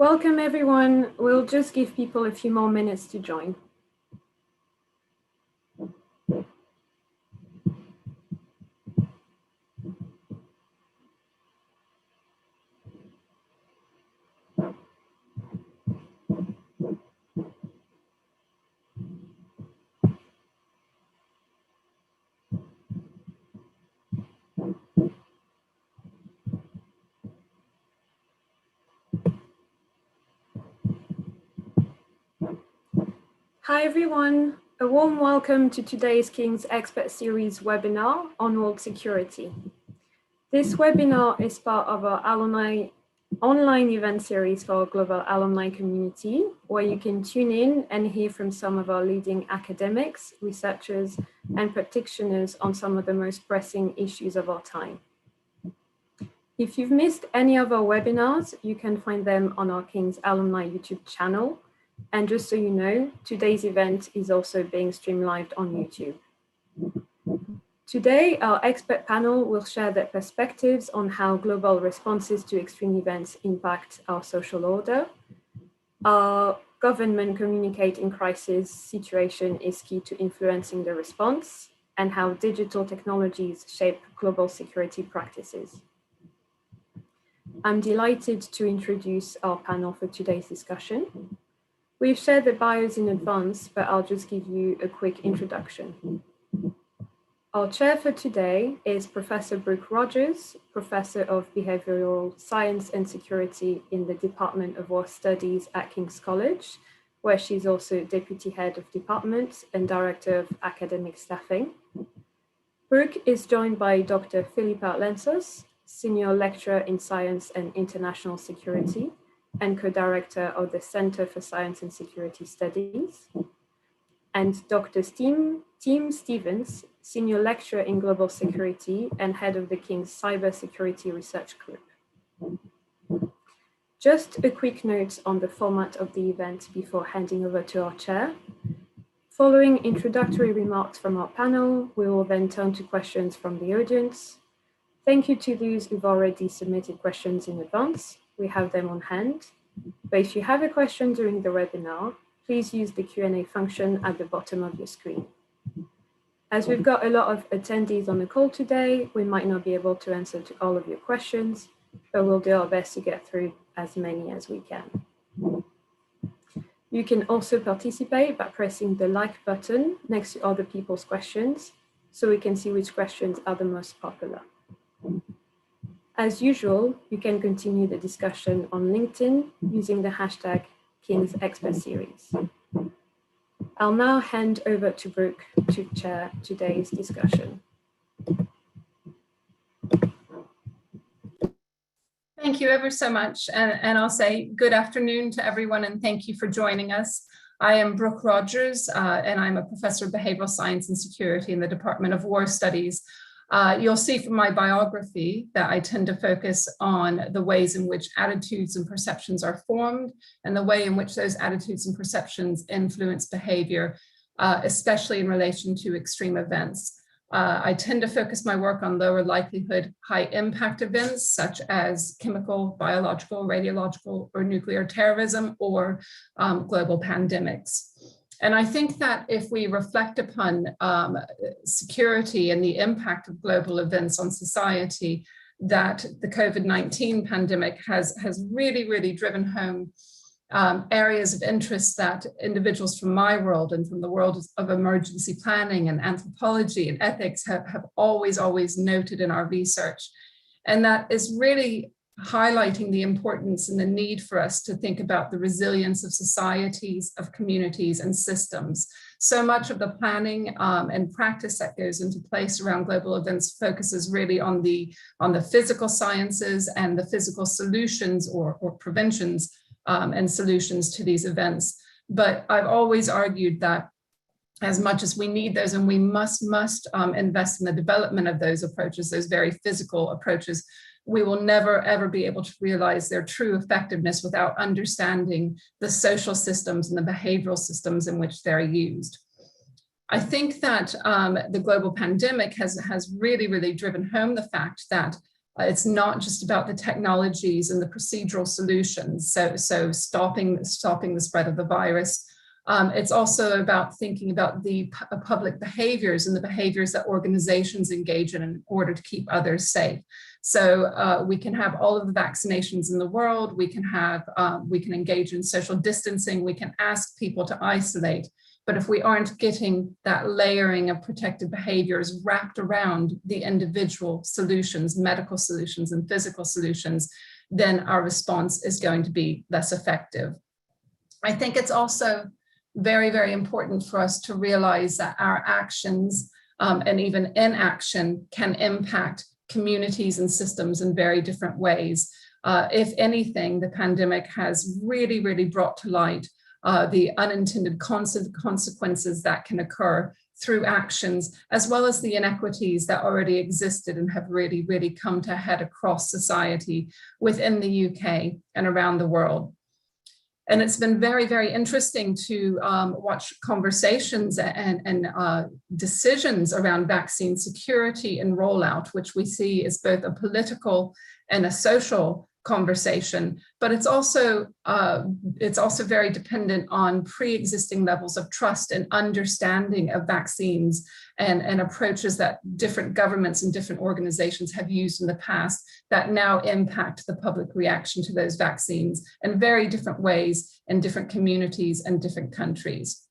Welcome everyone. We'll just give people a few more minutes to join. Hi everyone, a warm welcome to today's King's Expert Series webinar on world security. This webinar is part of our alumni online event series for our global alumni community, where you can tune in and hear from some of our leading academics, researchers, and practitioners on some of the most pressing issues of our time. If you've missed any of our webinars, you can find them on our King's Alumni YouTube channel. And just so you know, today's event is also being streamed live on YouTube. Today, our expert panel will share their perspectives on how global responses to extreme events impact our social order. Our government communicate in crisis situation is key to influencing the response, and how digital technologies shape global security practices. I'm delighted to introduce our panel for today's discussion. We've shared the bios in advance, but I'll just give you a quick introduction. Our chair for today is Professor Brooke Rogers, Professor of Behavioral Science and Security in the Department of War Studies at King's College, where she's also Deputy Head of Department and Director of Academic Staffing. Brooke is joined by Dr. Filipa Lensos, Senior Lecturer in Science and International Security, and co-director of the Center for Science and Security Studies, and Dr. Tim Stevens, Senior Lecturer in Global Security and Head of the King's Cybersecurity Research Group. Just a quick note on the format of the event before handing over to our chair. Following introductory remarks from our panel, we will then turn to questions from the audience. Thank you to those who've already submitted questions in advance. We have them on hand, but if you have a question during the webinar, please use the Q&A function at the bottom of your screen. As we've got a lot of attendees on the call today, we might not be able to answer to all of your questions, but we'll do our best to get through as many as we can. You can also participate by pressing the like button next to other people's questions, so we can see which questions are the most popular. As usual, you can continue the discussion on LinkedIn using the hashtag King's Expert Series. I'll now hand over to Brooke to chair today's discussion. Thank you ever so much. And I'll say good afternoon to everyone and thank you for joining us. I am Brooke Rogers and I'm a professor of behavioral science and security in the Department of War Studies. You'll see from my biography that I tend to focus on the ways in which attitudes and perceptions are formed and the way in which those attitudes and perceptions influence behavior, especially in relation to extreme events. I tend to focus my work on lower likelihood, high impact events, such as chemical, biological, radiological, or nuclear terrorism, or global pandemics. And I think that if we reflect upon security and the impact of global events on society, that the COVID-19 pandemic has really driven home areas of interest that individuals from my world and from the world of emergency planning and anthropology and ethics have always noted in our research. And that is really highlighting the importance and the need for us to think about the resilience of societies, of communities and systems. So much of the planning and practice that goes into place around global events focuses really on the physical sciences and the physical solutions or preventions and solutions to these events. But I've always argued that as much as we need those and we must invest in the development of those approaches, those very physical approaches, we will never, ever be able to realize their true effectiveness without understanding the social systems and the behavioral systems in which they're used. I think that the global pandemic has really driven home the fact that It's not just about the technologies and the procedural solutions, so stopping the spread of the virus. It's also about thinking about the public behaviors and the behaviors that organizations engage in order to keep others safe. So we can have all of the vaccinations in the world, we can engage in social distancing, we can ask people to isolate, but if we aren't getting that layering of protective behaviors wrapped around the individual solutions, medical solutions and physical solutions, then our response is going to be less effective. I think it's also very, very important for us to realize that our actions and even inaction can impact communities and systems in very different ways. If anything, the pandemic has really, really brought to light the unintended consequences that can occur through actions, as well as the inequities that already existed and have really, really come to a head across society within the UK and around the world. And it's been very, very interesting to watch conversations and decisions around vaccine security and rollout, which we see as both a political and a social conversation, but it's also very dependent on pre-existing levels of trust and understanding of vaccines and approaches that different governments and different organizations have used in the past that now impact the public reaction to those vaccines in very different ways in different communities and different countries.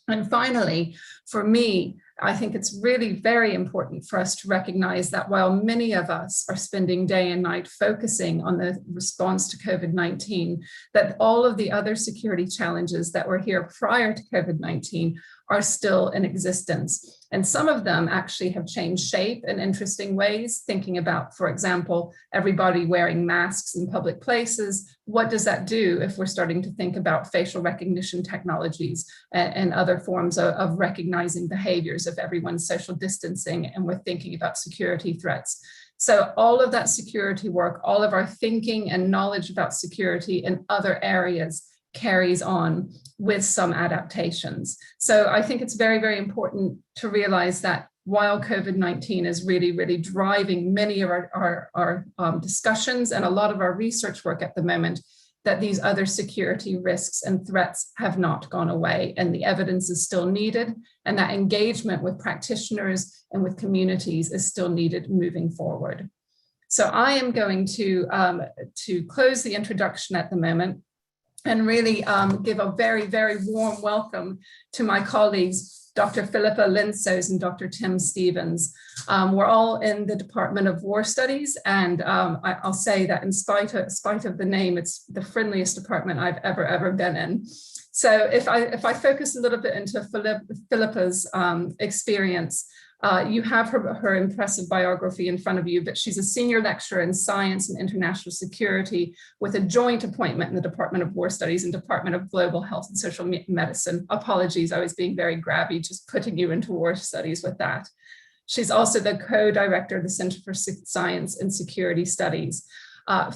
And finally, for me, I think it's really very important for us to recognize that while many of us are spending day and night focusing on the response to COVID-19, that all of the other security challenges that were here prior to COVID-19 are still in existence. And some of them actually have changed shape in interesting ways, thinking about, for example, everybody wearing masks in public places. What does that do if we're starting to think about facial recognition technologies and other forms of recognizing behaviors of everyone's social distancing, and we're thinking about security threats? So all of that security work, all of our thinking and knowledge about security in other areas carries on with some adaptations. So I think it's very, very important to realize that while COVID-19 is really, really driving many of our discussions and a lot of our research work at the moment, that these other security risks and threats have not gone away, and the evidence is still needed, and that engagement with practitioners and with communities is still needed moving forward. So I am going to close the introduction at the moment and really give a very, very warm welcome to my colleagues, Dr. Philippa Linsos and Dr. Tim Stevens. We're all in the Department of War Studies, and I'll say that in spite of the name, it's the friendliest department I've ever been in. So if I focus a little bit into Philippa's experience, you have her impressive biography in front of you, but she's a senior lecturer in science and international security with a joint appointment in the Department of War Studies and Department of Global Health and Social Medicine. Apologies, I was being very grabby, just putting you into war studies with that. She's also the co-director of the Center for Science and Security Studies.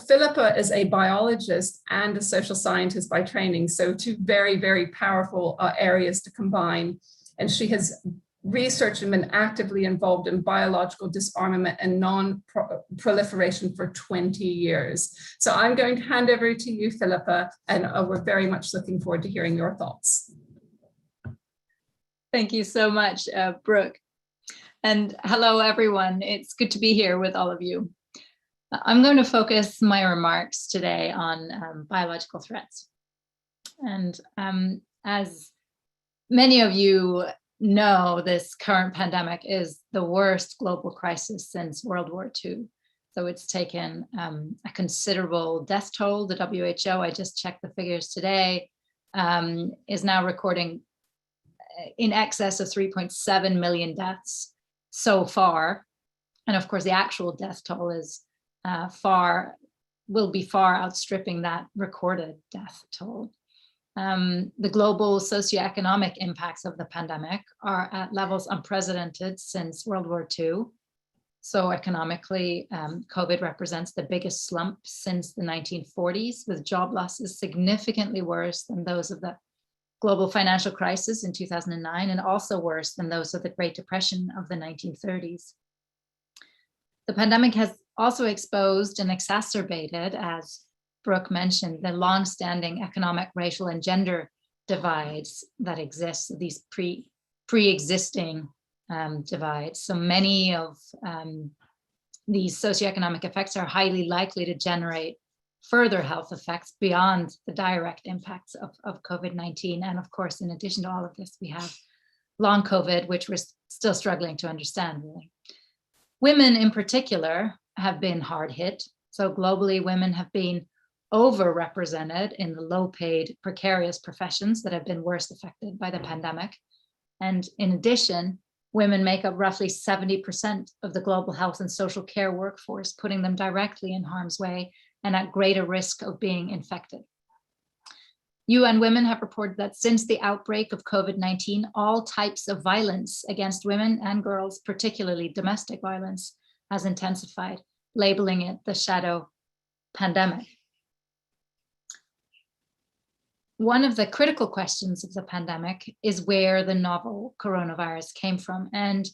Philippa is a biologist and a social scientist by training, so two very, very powerful areas to combine. And she has researched and been actively involved in biological disarmament and non-proliferation for 20 years. So I'm going to hand over to you, Philippa, and we're very much looking forward to hearing your thoughts. Thank you so much, Brooke. And hello, everyone. It's good to be here with all of you. I'm going to focus my remarks today on biological threats. And as many of you know, this current pandemic is the worst global crisis since World War II. So it's taken a considerable death toll. The WHO, I just checked the figures today, is now recording in excess of 3.7 million deaths so far. And of course, the actual death toll is will be far outstripping that recorded death toll. The global socioeconomic impacts of the pandemic are at levels unprecedented since World War II. So economically, COVID represents the biggest slump since the 1940s, with job losses significantly worse than those of the global financial crisis in 2009, and also worse than those of the Great Depression of the 1930s. The pandemic has also exposed and exacerbated, as Brooke mentioned, the long-standing economic, racial, and gender divides that exist, these pre-existing divides. So many of these socioeconomic effects are highly likely to generate further health effects beyond the direct impacts of COVID-19. And of course, in addition to all of this, we have long COVID, which we're still struggling to understand, really. Women in particular have been hard hit. So globally, women have been overrepresented in the low-paid, precarious professions that have been worst affected by the pandemic. And in addition, women make up roughly 70% of the global health and social care workforce, putting them directly in harm's way and at greater risk of being infected. UN Women have reported that since the outbreak of COVID-19, all types of violence against women and girls, particularly domestic violence, has intensified, labeling it the shadow pandemic. One of the critical questions of the pandemic is where the novel coronavirus came from. And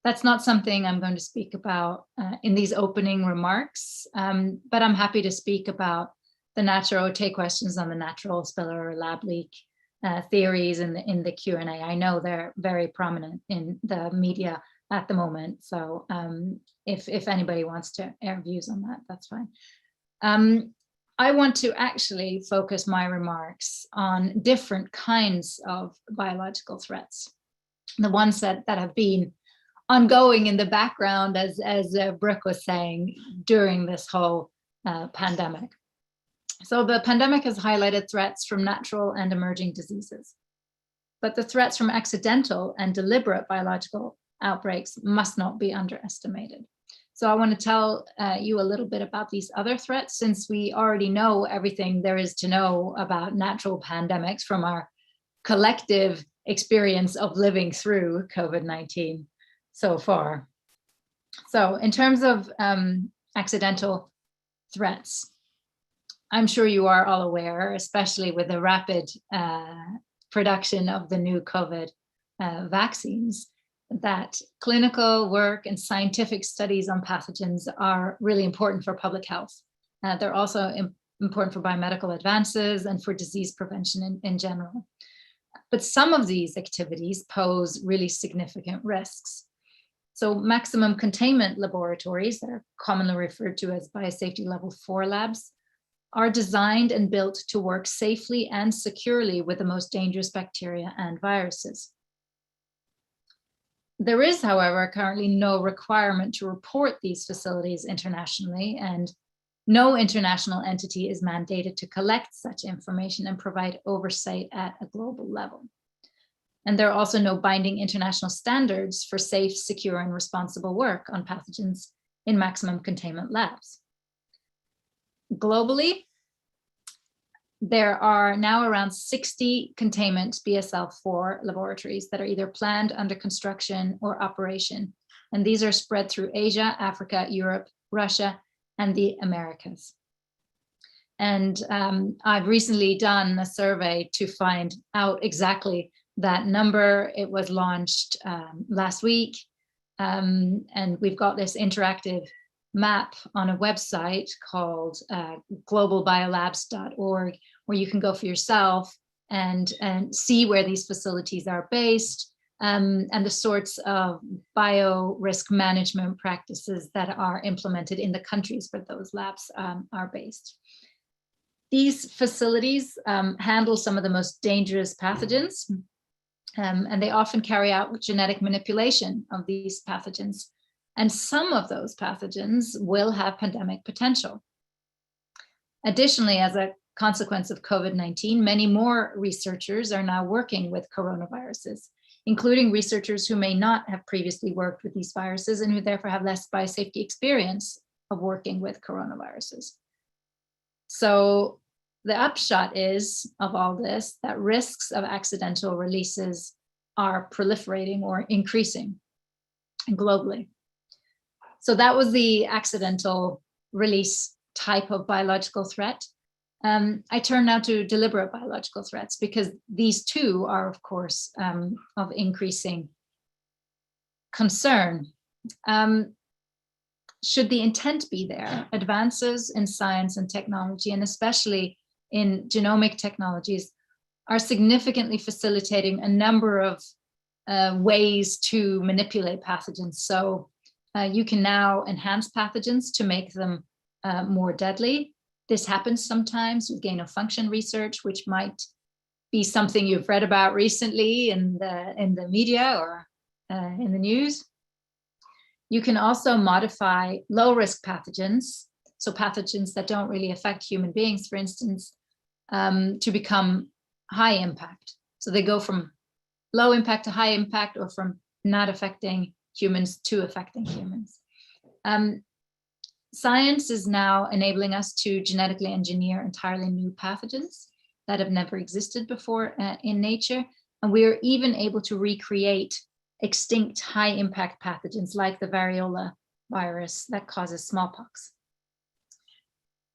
that's not something I'm going to speak about in these opening remarks, but I'm happy to speak about the natural OT questions on the natural spiller or lab leak theories in the Q&A. I know they're very prominent in the media at the moment. So if anybody wants to air views on that, that's fine. I want to actually focus my remarks on different kinds of biological threats. The ones that have been ongoing in the background, as Brooke was saying, during this whole pandemic. So the pandemic has highlighted threats from natural and emerging diseases, but the threats from accidental and deliberate biological outbreaks must not be underestimated. So I want to tell you a little bit about these other threats, since we already know everything there is to know about natural pandemics from our collective experience of living through COVID-19 so far. So in terms of accidental threats, I'm sure you are all aware, especially with the rapid production of the new COVID vaccines, that clinical work and scientific studies on pathogens are really important for public health. They're also important for biomedical advances and for disease prevention in general. But some of these activities pose really significant risks. So maximum containment laboratories, that are commonly referred to as biosafety level 4 labs, are designed and built to work safely and securely with the most dangerous bacteria and viruses. There is, however, currently no requirement to report these facilities internationally, and no international entity is mandated to collect such information and provide oversight at a global level. And there are also no binding international standards for safe, secure, and responsible work on pathogens in maximum containment labs. Globally, there are now around 60 containment BSL-4 laboratories that are either planned, under construction, or operation. And these are spread through Asia, Africa, Europe, Russia, and the Americas. And I've recently done a survey to find out exactly that number. It was launched last week, and we've got this interactive map on a website called globalbiolabs.org, where you can go for yourself and see where these facilities are based, and the sorts of bio risk management practices that are implemented in the countries where those labs are based. These facilities handle some of the most dangerous pathogens, and they often carry out genetic manipulation of these pathogens. And some of those pathogens will have pandemic potential. Additionally, as a consequence of COVID-19, many more researchers are now working with coronaviruses, including researchers who may not have previously worked with these viruses and who therefore have less biosafety experience of working with coronaviruses. So the upshot is of all this that risks of accidental releases are proliferating or increasing globally. So that was the accidental release type of biological threat. I turn now to deliberate biological threats, because these too are, of course, of increasing concern. should the intent be there, advances in science and technology, and especially in genomic technologies, are significantly facilitating a number of ways to manipulate pathogens. So you can now enhance pathogens to make them more deadly. This happens sometimes with gain-of-function research, which might be something you've read about recently in the media or in the news. You can also modify low-risk pathogens, so pathogens that don't really affect human beings, for instance, to become high impact. So they go from low impact to high impact, or from not affecting humans to affecting humans. Science is now enabling us to genetically engineer entirely new pathogens that have never existed before in nature. And we are even able to recreate extinct high impact pathogens like the variola virus that causes smallpox.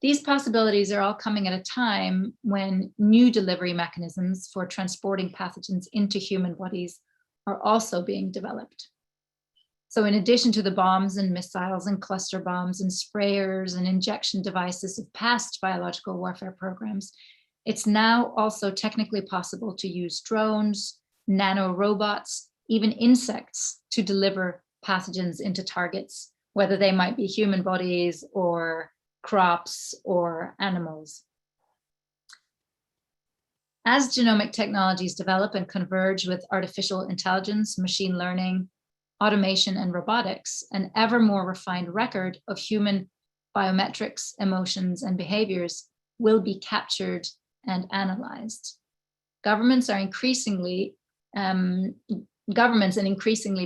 These possibilities are all coming at a time when new delivery mechanisms for transporting pathogens into human bodies are also being developed. So in addition to the bombs and missiles and cluster bombs and sprayers and injection devices of past biological warfare programs, it's now also technically possible to use drones, nanorobots, even insects to deliver pathogens into targets, whether they might be human bodies or crops or animals. As genomic technologies develop and converge with artificial intelligence, machine learning, automation, and robotics, an ever more refined record of human biometrics, emotions, and behaviors will be captured and analyzed. Governments and increasingly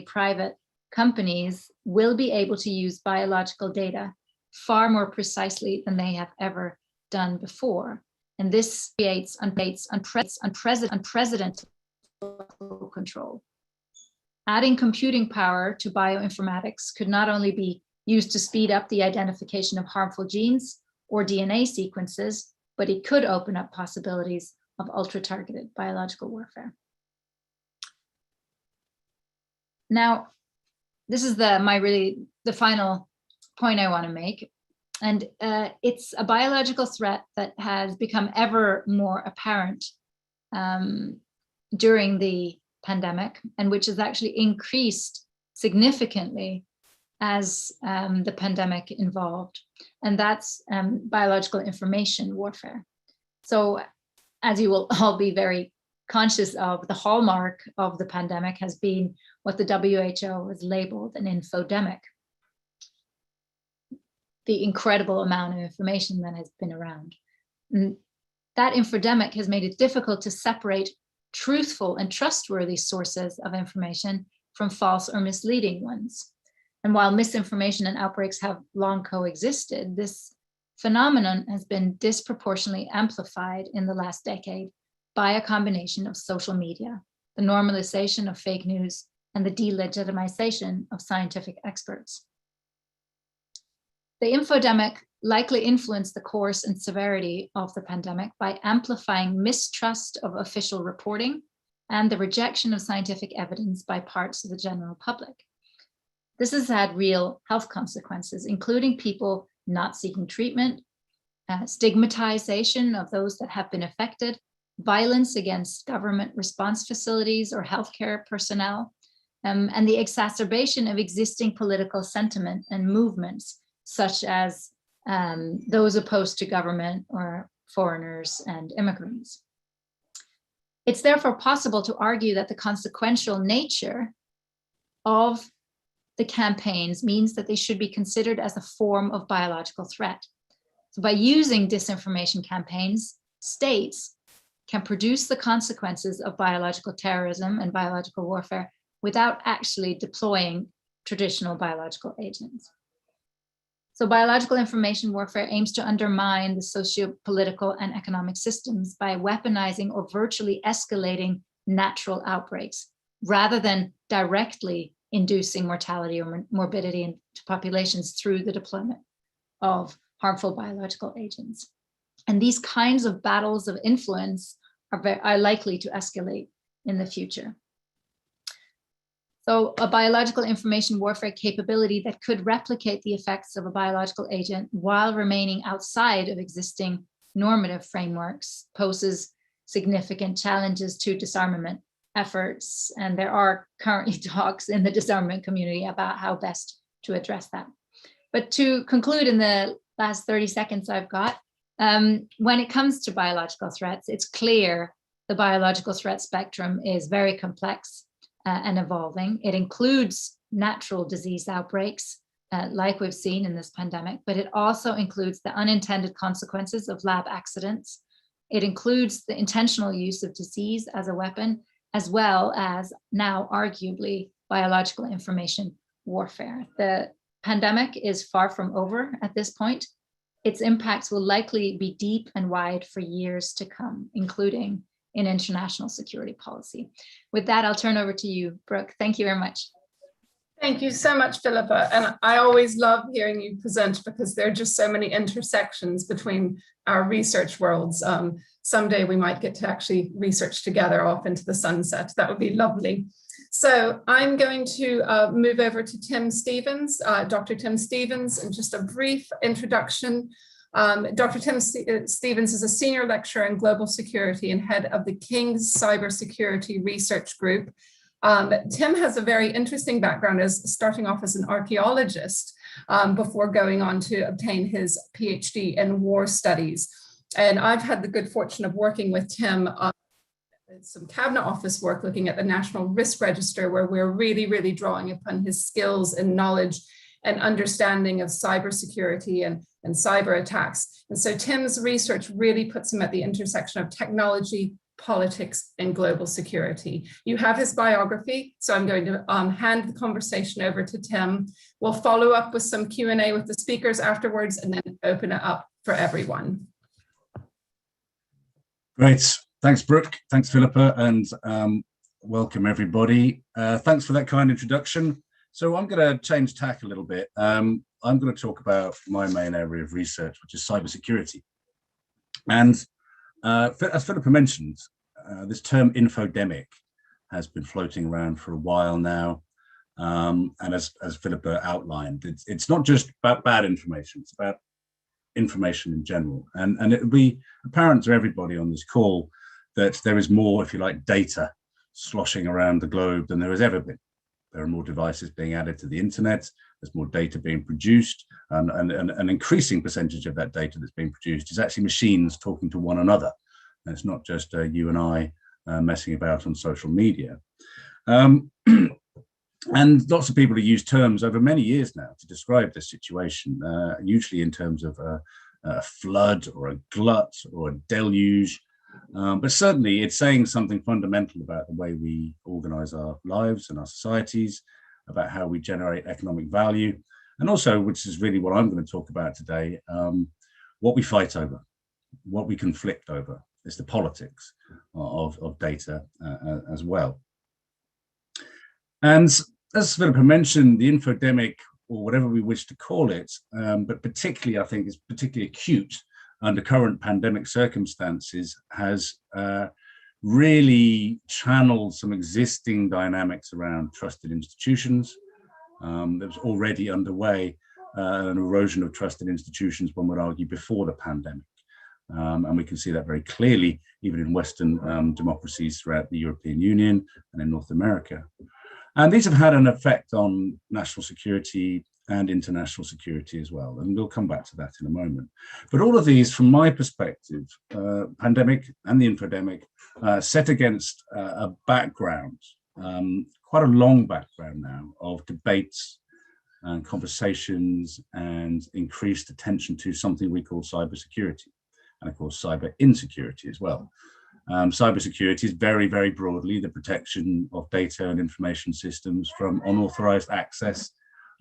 private companies will be able to use biological data far more precisely than they have ever done before. And this creates unprecedented control. Adding computing power to bioinformatics could not only be used to speed up the identification of harmful genes or DNA sequences, but it could open up possibilities of ultra-targeted biological warfare. Now, this is the final point I want to make. And it's a biological threat that has become ever more apparent during the pandemic, and which has actually increased significantly as the pandemic evolved. And that's biological information warfare. So as you will all be very conscious of, the hallmark of the pandemic has been what the WHO has labeled an infodemic. The incredible amount of information that has been around. And that infodemic has made it difficult to separate truthful and trustworthy sources of information from false or misleading ones. And while misinformation and outbreaks have long coexisted, this phenomenon has been disproportionately amplified in the last decade by a combination of social media, the normalization of fake news, and the delegitimization of scientific experts. The infodemic likely influenced the course and severity of the pandemic by amplifying mistrust of official reporting and the rejection of scientific evidence by parts of the general public. This has had real health consequences, including people not seeking treatment, stigmatization of those that have been affected, violence against government response facilities or healthcare personnel, and the exacerbation of existing political sentiment and movements, such as those opposed to government or foreigners and immigrants. It's therefore possible to argue that the consequential nature of the campaigns means that they should be considered as a form of biological threat. So by using disinformation campaigns, states can produce the consequences of biological terrorism and biological warfare without actually deploying traditional biological agents. So biological information warfare aims to undermine the socio-political and economic systems by weaponizing or virtually escalating natural outbreaks, rather than directly inducing mortality or morbidity into populations through the deployment of harmful biological agents. And these kinds of battles of influence are likely to escalate in the future. So a biological information warfare capability that could replicate the effects of a biological agent while remaining outside of existing normative frameworks poses significant challenges to disarmament efforts. And there are currently talks in the disarmament community about how best to address that. But to conclude in the last 30 seconds I've got, when it comes to biological threats, it's clear the biological threat spectrum is very complex and evolving. It includes natural disease outbreaks, like we've seen in this pandemic, but it also includes the unintended consequences of lab accidents. It includes the intentional use of disease as a weapon, as well as now arguably biological information warfare. The pandemic is far from over at this point. Its impacts will likely be deep and wide for years to come, including in international security policy. With that, I'll turn over to you, Brooke. Thank you very much. Thank you so much, Philippa. And I always love hearing you present because there are just so many intersections between our research worlds. Someday we might get to actually research together off into the sunset. That would be lovely. So I'm going to move over to Tim Stevens, Dr. Tim Stevens, and just a brief introduction. Dr. Tim Stevens is a senior lecturer in global security and head of the King's Cybersecurity Research Group. Tim has a very interesting background as starting off as an archaeologist before going on to obtain his PhD in war studies. And I've had the good fortune of working with Tim on some cabinet office work looking at the National Risk Register, where we're really drawing upon his skills and knowledge and understanding of cybersecurity and cyber attacks. And so Tim's research really puts him at the intersection of technology, politics, and global security. You have his biography, so I'm going to hand the conversation over to Tim. We'll follow up with some Q&A with the speakers afterwards and then open it up for everyone. Great. Thanks, Brooke. Thanks, Philippa, and welcome everybody. Thanks for that kind introduction. So I'm going to change tack a little bit. I'm going to talk about my main area of research, which is cybersecurity. And as Philippa mentioned, this term infodemic has been floating around for a while now. And as Philippa outlined, it's not just about bad information, it's about information in general. And it will be apparent to everybody on this call that there is more, if you like, data sloshing around the globe than there has ever been. There are more devices being added to the internet, there's more data being produced, and an increasing percentage of that data that's being produced is actually machines talking to one another. And it's not just you and I messing about on social media. And lots of people have used terms over many years now to describe this situation, usually in terms of a flood or a glut or a deluge. But certainly it's saying something fundamental about the way we organize our lives and our societies, about how we generate economic value, and also, which is really what I'm going to talk about today, what we fight over, what we conflict over. It's the politics of data as well. And as Philippa mentioned, the infodemic, or whatever we wish to call it, but particularly, I think, is particularly acute under current pandemic circumstances, has really channeled some existing dynamics around trusted institutions. That was already underway, an erosion of trusted institutions, one would argue, before the pandemic. And we can see that very clearly, even in Western democracies throughout the European Union and in North America. And these have had an effect on national security and international security as well. And we'll come back to that in a moment. But all of these, from my perspective, pandemic and the infodemic, set against a background, quite a long background now, of debates and conversations and increased attention to something we call cybersecurity, and of course cyber insecurity as well. Cybersecurity is very broadly the protection of data and information systems from unauthorized access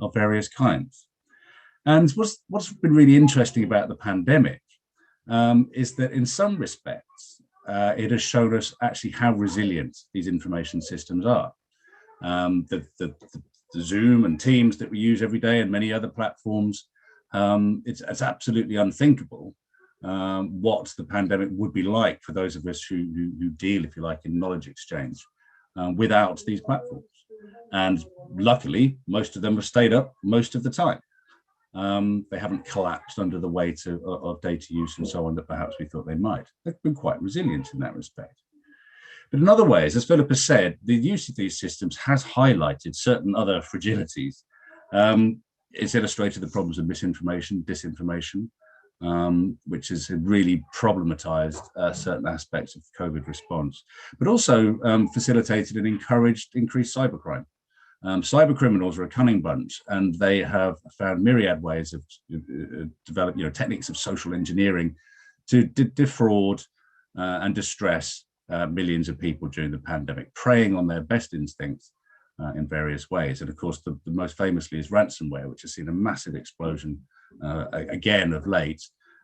of various kinds. And what's been really interesting about the pandemic is that in some respects, it has shown us actually how resilient these information systems are. The Zoom and Teams that we use every day and many other platforms, it's absolutely unthinkable what the pandemic would be like for those of us who deal, if you like, in knowledge exchange without these platforms. And luckily, most of them have stayed up most of the time. They haven't collapsed under the weight of data use and so on that perhaps we thought they might. They've been quite resilient in that respect. But in other ways, as Philippa said, the use of these systems has highlighted certain other fragilities. It's illustrated the problems of misinformation, disinformation, which has really problematized certain aspects of the COVID response, but also facilitated and encouraged increased cybercrime. Cyber criminals are a cunning bunch, and they have found myriad ways of develop, techniques of social engineering to defraud and distress millions of people during the pandemic, preying on their best instincts in various ways. And of course, the most famously is ransomware, which has seen a massive explosion again of late.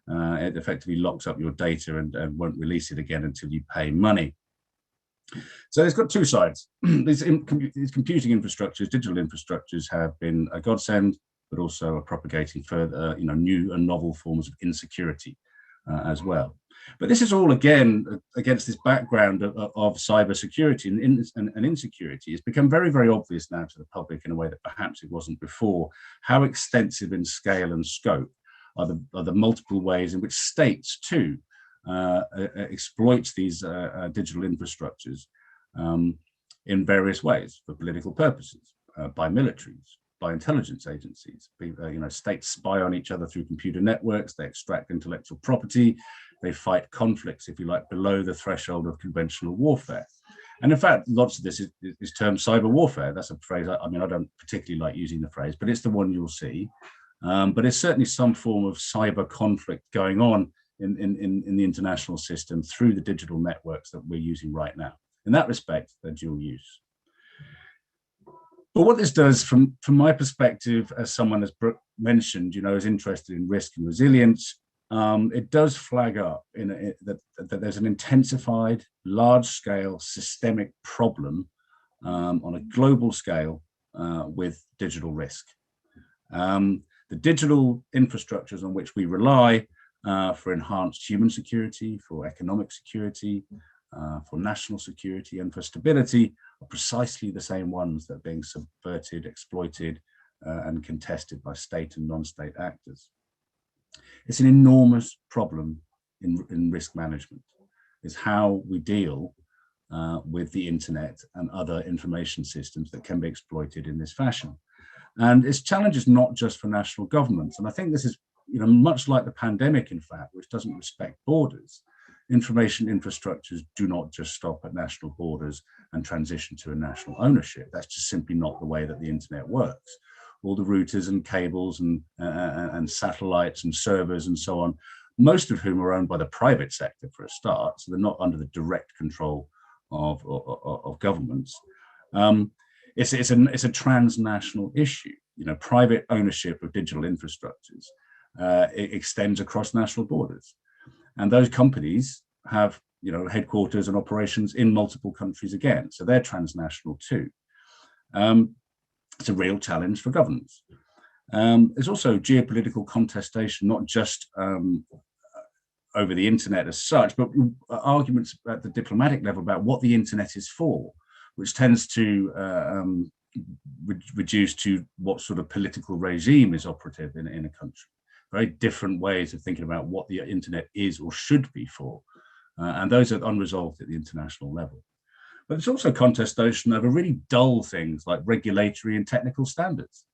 It effectively locks up your data and won't release it again until you pay money. So it's got two sides. These computing infrastructures, digital infrastructures, have been a godsend, but also are propagating further, new and novel forms of insecurity as well. But this is all again against this background of cybersecurity and insecurity. It's become very, very obvious now to the public in a way that perhaps it wasn't before, how extensive in scale and scope are the multiple ways in which states too exploits these digital infrastructures in various ways for political purposes, by militaries, by intelligence agencies. States spy on each other through computer networks, they extract intellectual property, they fight conflicts, if you like, below the threshold of conventional warfare. And in fact, lots of this is termed cyber warfare. That's a phrase, I don't particularly like using the phrase, but it's the one you'll see. But it's certainly some form of cyber conflict going on in the international system through the digital networks that we're using right now. In that respect, they're dual use. But what this does, from my perspective, as someone, as Brooke mentioned, is interested in risk and resilience, it does flag up that there's an intensified, large-scale, systemic problem on a global scale with digital risk. The digital infrastructures on which we rely for enhanced human security, for economic security, for national security, and for stability are precisely the same ones that are being subverted, exploited, and contested by state and non-state actors. It's an enormous problem in risk management. It's how we deal with the internet and other information systems that can be exploited in this fashion. And its challenges not just for national governments. And I think this is, much like the pandemic, in fact, which doesn't respect borders. Information infrastructures do not just stop at national borders and transition to a national ownership. That's just simply not the way that the internet works. All the routers and cables and satellites and servers and so on, most of whom are owned by the private sector for a start, so they're not under the direct control of governments. It's a transnational issue. Private ownership of digital infrastructures it extends across national borders, and those companies have headquarters and operations in multiple countries again, so they're transnational too. It's a real challenge for governments. There's also geopolitical contestation, not just over the internet as such, but arguments at the diplomatic level about what the internet is for, which tends to reduce to what sort of political regime is operative in a country. Very different ways of thinking about what the internet is or should be for. And those are unresolved at the international level. But there's also contestation over really dull things like regulatory and technical standards.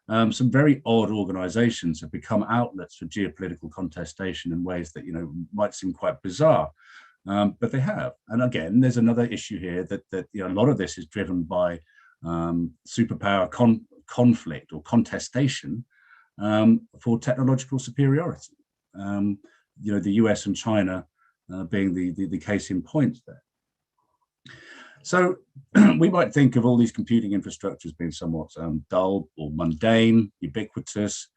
Some very odd organizations have become outlets for geopolitical contestation in ways that might seem quite bizarre. But they have. And again, there's another issue here that a lot of this is driven by superpower conflict or contestation for technological superiority. The US and China being the case in point there. So we might think of all these computing infrastructures being somewhat dull or mundane, ubiquitous.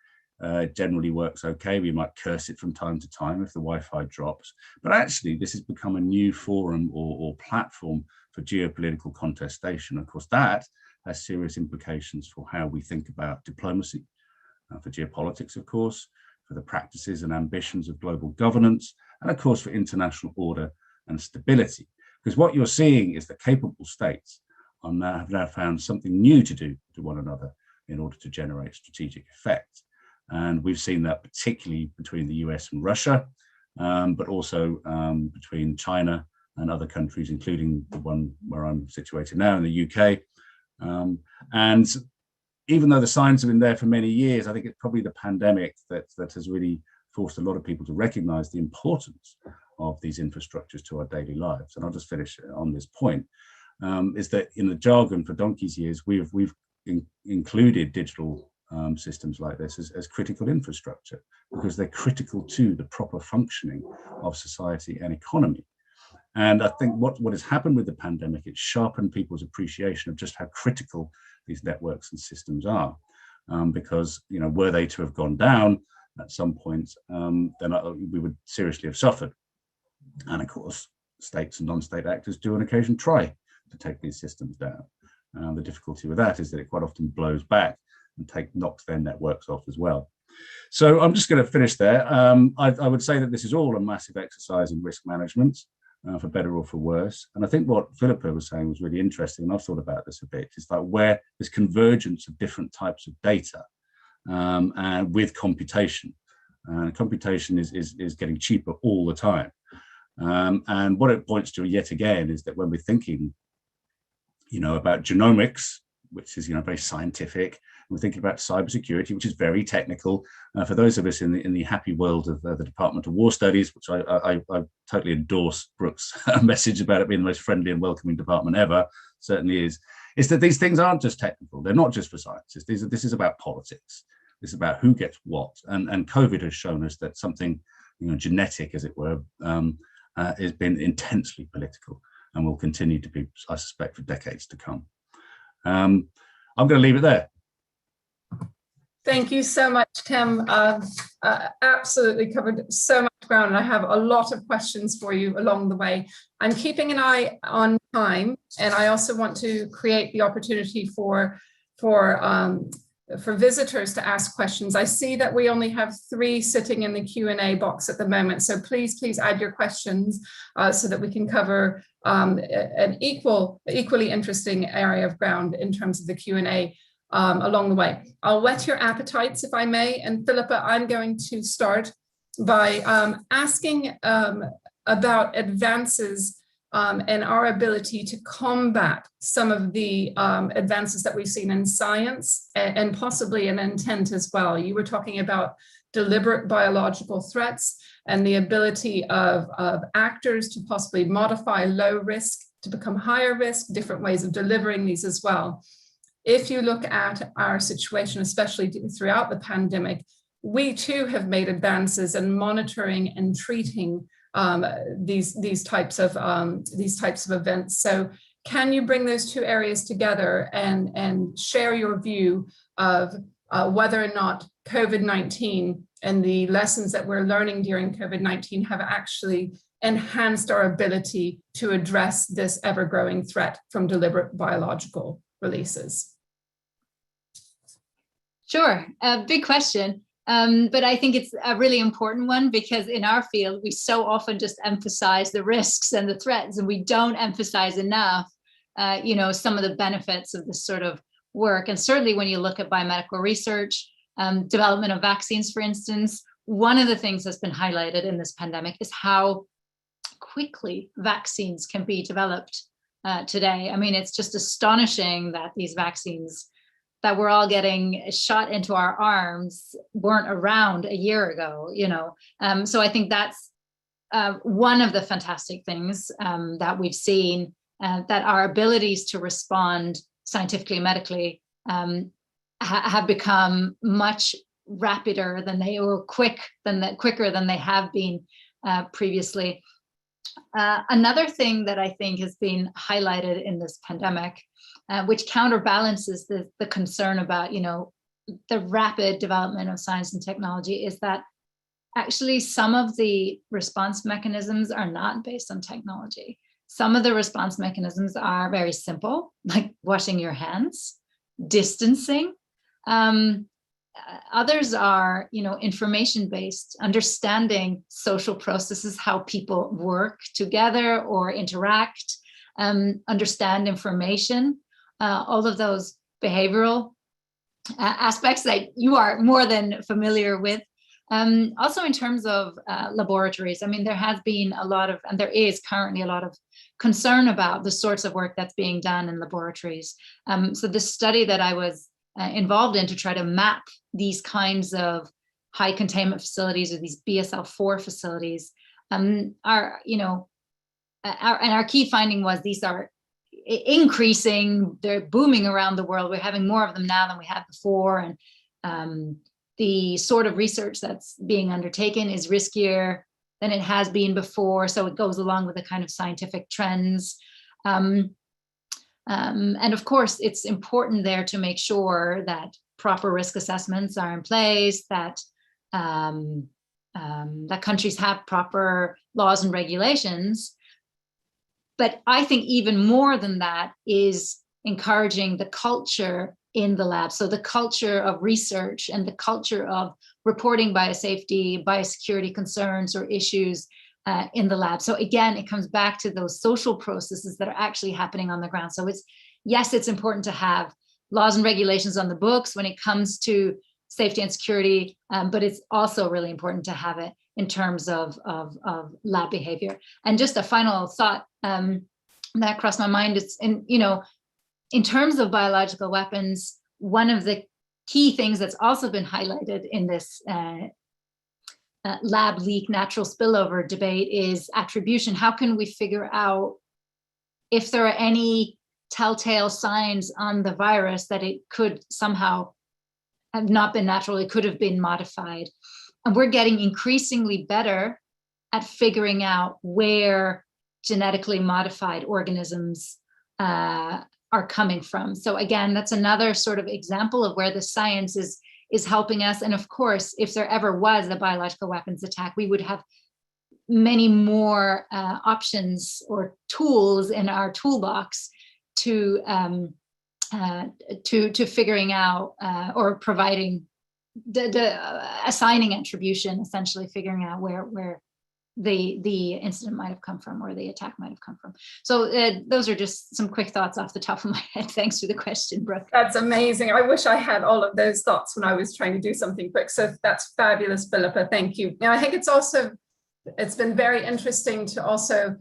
It generally works okay. We might curse it from time to time if the Wi-Fi drops. But actually, this has become a new forum or platform for geopolitical contestation. Of course, that has serious implications for how we think about diplomacy, for geopolitics, of course, for the practices and ambitions of global governance, and of course, for international order and stability. Because what you're seeing is that capable states have now found something new to do to one another in order to generate strategic effect. And we've seen that particularly between the US and Russia, but also between China and other countries, including the one where I'm situated now in the UK. And even though the signs have been there for many years, I think it's probably the pandemic that has really forced a lot of people to recognize the importance of these infrastructures to our daily lives. And I'll just finish on this point, is that in the jargon for donkey's years, we've included digital systems like this as critical infrastructure, because they're critical to the proper functioning of society and economy. And I think what has happened with the pandemic, it's sharpened people's appreciation of just how critical these networks and systems are, because, you know, were they to have gone down at some point, then we would seriously have suffered. And of course, states and non-state actors do on occasion try to take these systems down. The difficulty with that is that it quite often blows back and knocks their networks off as well. So I'm just going to finish there. I would say that this is all a massive exercise in risk management, for better or for worse. And I think what Philippa was saying was really interesting, and I've thought about this a bit, is like where there's convergence of different types of data and with computation. Computation is getting cheaper all the time. And what it points to yet again is that when we're thinking, you know, about genomics, which is, you know, very scientific, we're thinking about cybersecurity, which is very technical. For those of us in the happy world of the Department of War Studies, which I totally endorse Brooke's message about it being the most friendly and welcoming department ever, certainly is that these things aren't just technical. They're not just for scientists. This is about politics. This is about who gets what. And COVID has shown us that something, you know, genetic, as it were, has been intensely political and will continue to be, I suspect, for decades to come. I'm going to leave it there. Thank you so much, Tim. Absolutely covered so much ground, and I have a lot of questions for you along the way. I'm keeping an eye on time, and I also want to create the opportunity for visitors to ask questions. I see that we only have 3 sitting in the Q&A box at the moment, so please add your questions so that we can cover an equally interesting area of ground in terms of the Q&A along the way. I'll whet your appetites, if I may. And Philippa, I'm going to start by asking about advances and our ability to combat some of the advances that we've seen in science and possibly in intent as well. You were talking about deliberate biological threats and the ability of actors to possibly modify low risk to become higher risk, different ways of delivering these as well. If you look at our situation, especially throughout the pandemic, we too have made advances in monitoring and treating these types of events. So can you bring those 2 areas together and share your view of whether or not COVID-19 and the lessons that we're learning during COVID-19 have actually enhanced our ability to address this ever-growing threat from deliberate biological releases? Sure, big question. But I think it's a really important one, because in our field, we so often just emphasize the risks and the threats, and we don't emphasize enough, some of the benefits of this sort of work. And certainly when you look at biomedical research, development of vaccines, for instance, one of the things that's been highlighted in this pandemic is how quickly vaccines can be developed today. I mean, it's just astonishing that these vaccines that we're all getting shot into our arms weren't around a year ago, So I think that's one of the fantastic things that we've seen, that our abilities to respond scientifically and medically have become much rapider than quicker than they have been previously. Another thing that I think has been highlighted in this pandemic, which counterbalances the concern about, the rapid development of science and technology, is that actually some of the response mechanisms are not based on technology. Some of the response mechanisms are very simple, like washing your hands, distancing. Others are, information-based, understanding social processes, how people work together or interact, understand information. all of those behavioral aspects that you are more than familiar with. Also in terms of laboratories, I mean, there has been a lot of, and there is currently a lot of concern about the sorts of work that's being done in laboratories. So this study that I was involved in to try to map these kinds of high containment facilities, or these BSL-4 facilities, our key finding was these are increasing, they're booming around the world. We're having more of them now than we had before. And the sort of research that's being undertaken is riskier than it has been before. So it goes along with the kind of scientific trends. And of course, it's important there to make sure that proper risk assessments are in place, that that countries have proper laws and regulations. But I think even more than that is encouraging the culture in the lab. So the culture of research and the culture of reporting biosafety, biosecurity concerns or issues in the lab. So again, it comes back to those social processes that are actually happening on the ground. So yes, it's important to have laws and regulations on the books when it comes to safety and security, but it's also really important to have it in terms of lab behavior. And just a final thought that crossed my mind is, in terms of biological weapons, one of the key things that's also been highlighted in this lab leak natural spillover debate is attribution. How can we figure out if there are any telltale signs on the virus that it could somehow have not been natural, it could have been modified? And we're getting increasingly better at figuring out where genetically modified organisms are coming from. So again, that's another sort of example of where the science is helping us. And of course, if there ever was a biological weapons attack, we would have many more options or tools in our toolbox to figuring out or providing assigning attribution, essentially figuring out where the incident might have come from, or the attack might have come from. So those are just some quick thoughts off the top of my head. Thanks for the question, Brooke. That's amazing. I wish I had all of those thoughts when I was trying to do something quick. So that's fabulous, Philippa. Thank you. And I think it's been very interesting to also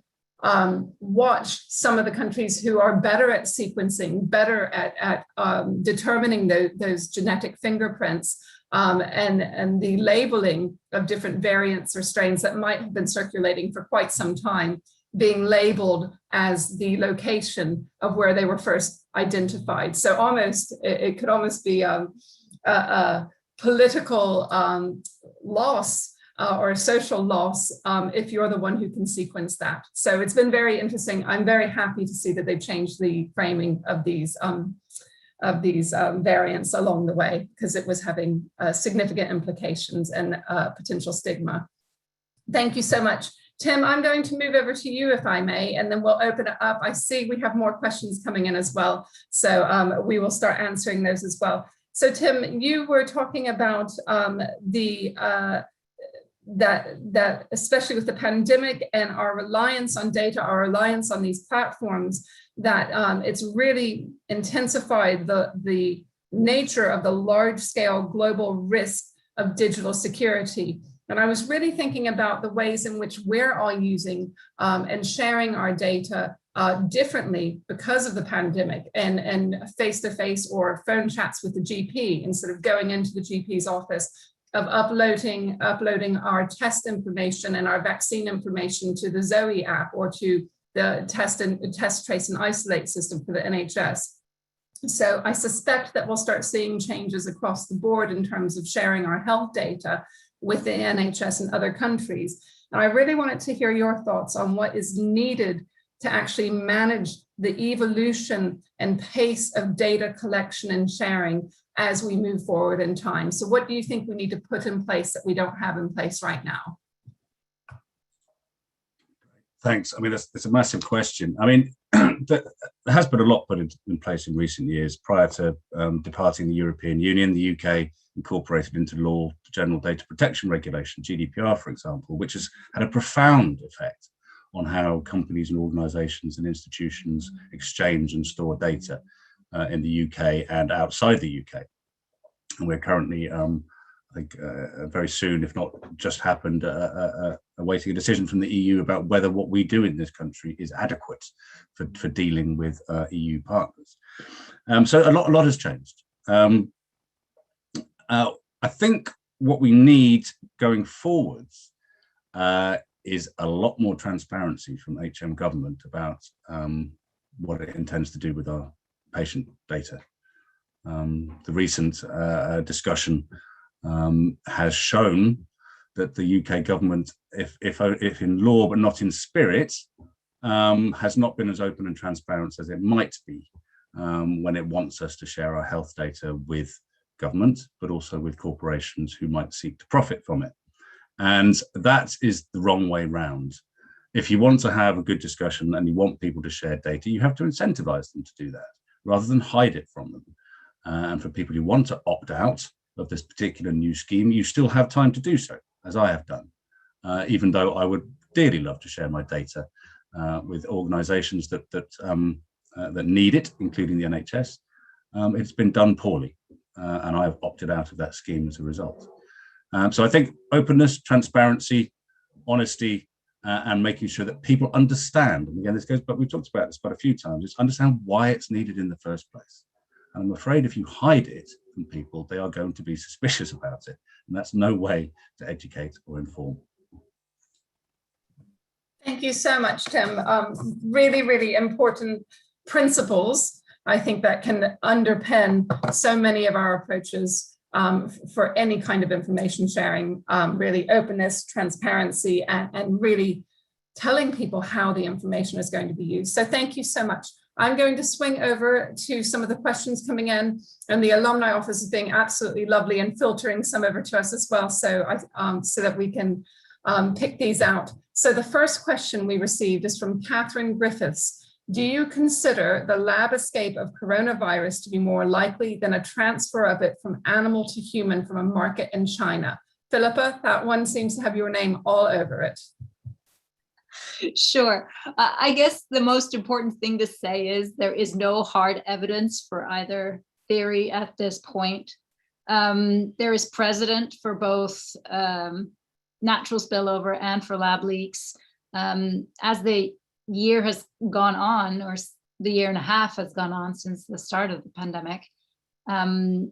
watch some of the countries who are better at sequencing, better at determining those genetic fingerprints, and the labeling of different variants or strains that might have been circulating for quite some time, being labeled as the location of where they were first identified. So it could almost be a political loss or a social loss if you're the one who can sequence that. So it's been very interesting. I'm very happy to see that they've changed the framing of these variants along the way, because it was having significant implications and potential stigma. Thank you so much. Tim, I'm going to move over to you, if I may, and then we'll open it up. I see we have more questions coming in as well, so we will start answering those as well. So Tim, you were talking about that especially with the pandemic and our reliance on data, our reliance on these platforms, that it's really intensified the nature of the large-scale global risk of digital security. And I was really thinking about the ways in which we're all using and sharing our data differently because of the pandemic, and face-to-face or phone chats with the GP instead of going into the GP's office, of uploading our test information and our vaccine information to the Zoe app or to the test, trace, and isolate system for the NHS. So I suspect that we'll start seeing changes across the board in terms of sharing our health data with the NHS and other countries. And I really wanted to hear your thoughts on what is needed to actually manage the evolution and pace of data collection and sharing as we move forward in time. So what do you think we need to put in place that we don't have in place right now? Thanks. I mean, it's a massive question. I mean, there has been a lot put in place in recent years. Prior to departing the European Union, the UK incorporated into law the General Data Protection Regulation, GDPR, for example, which has had a profound effect on how companies and organizations and institutions exchange and store data. in the UK and outside the UK. And we're currently, I think, very soon, if not just happened, awaiting a decision from the EU about whether what we do in this country is adequate for dealing with EU partners. So a lot has changed. I think what we need going forwards is a lot more transparency from HM government about what it intends to do with our patient data. The recent discussion has shown that the UK government, if in law but not in spirit, has not been as open and transparent as it might be when it wants us to share our health data with government, but also with corporations who might seek to profit from it. And that is the wrong way round. If you want to have a good discussion and you want people to share data, you have to incentivize them to do that rather than hide it from them. And for people who want to opt out of this particular new scheme, you still have time to do so, as I have done, even though I would dearly love to share my data with organizations that need it, including the NHS. It's been done poorly, and I've opted out of that scheme as a result. So I think openness, transparency, honesty, and making sure that people understand, and again, this goes, but we've talked about this quite a few times, is understand why it's needed in the first place. And I'm afraid if you hide it from people, they are going to be suspicious about it. And that's no way to educate or inform. Thank you so much, Tim. Really, really important principles, I think, that can underpin so many of our approaches for any kind of information sharing, really openness, transparency, and really telling people how the information is going to be used. So thank you so much. I'm going to swing over to some of the questions coming in, and the alumni office is being absolutely lovely and filtering some over to us as well, so so that we can pick these out. So the first question we received is from Catherine Griffiths. Do you consider the lab escape of coronavirus to be more likely than a transfer of it from animal to human from a market in China? Philippa, that one seems to have your name all over it. Sure. I guess the most important thing to say is there is no hard evidence for either theory at this point. There is precedent for both natural spillover and for lab leaks. As the year has gone on, or the year and a half has gone on since the start of the pandemic,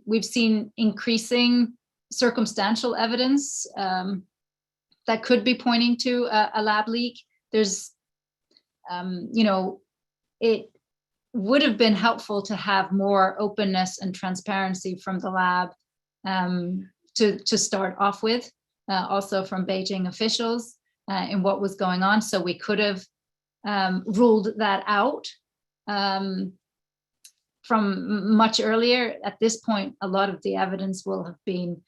we've seen increasing circumstantial evidence that could be pointing to a lab leak. There's, it would have been helpful to have more openness and transparency from the lab to start off with, also from Beijing officials in what was going on. So we could have ruled that out from much earlier. At this point, a lot of the evidence will have been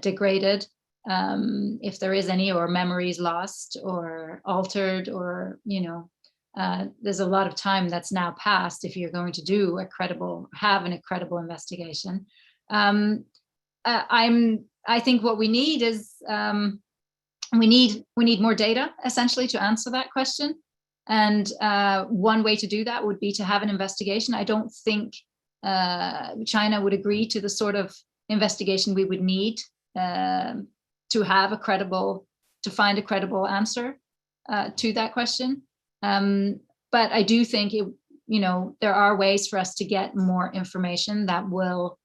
degraded. If there is any, or memories lost or altered, or there's a lot of time that's now passed if you're going to do have an credible investigation. I think what we need is we need more data, essentially, to answer that question. And one way to do that would be to have an investigation. I don't think China would agree to the sort of investigation we would need to find a credible answer to that question. But I do think there are ways for us to get more information that will,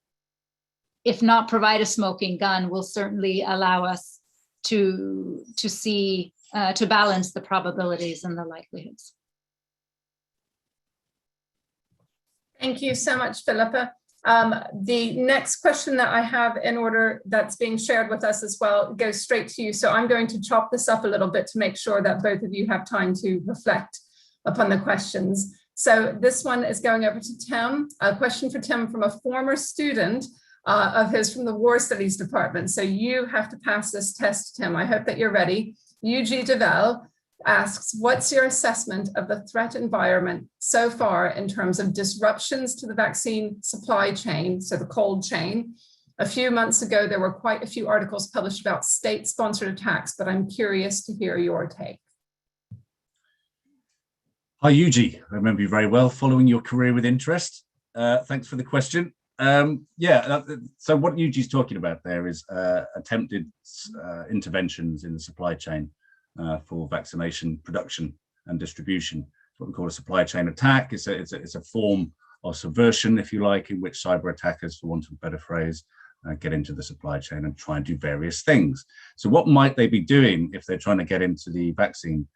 if not provide a smoking gun, will certainly allow us to see, to balance the probabilities and the likelihoods. Thank you so much, Philippa. The next question that I have in order that's being shared with us as well goes straight to you. So I'm going to chop this up a little bit to make sure that both of you have time to reflect upon the questions. So this one is going over to Tim, a question for Tim from a former student of his from the War Studies Department. So you have to pass this test, Tim. I hope that you're ready. UG Devel asks, what's your assessment of the threat environment so far in terms of disruptions to the vaccine supply chain, so the cold chain? A few months ago, there were quite a few articles published about state-sponsored attacks, but I'm curious to hear your take. Hi, Yuji. I remember you very well, following your career with interest. Thanks for the question. So what Yuji's talking about there is attempted interventions in the supply chain for vaccination production and distribution. It's what we call a supply chain attack. It's a form of subversion, if you like, in which cyber attackers, for want of a better phrase, get into the supply chain and try and do various things. So what might they be doing if they're trying to get into the vaccine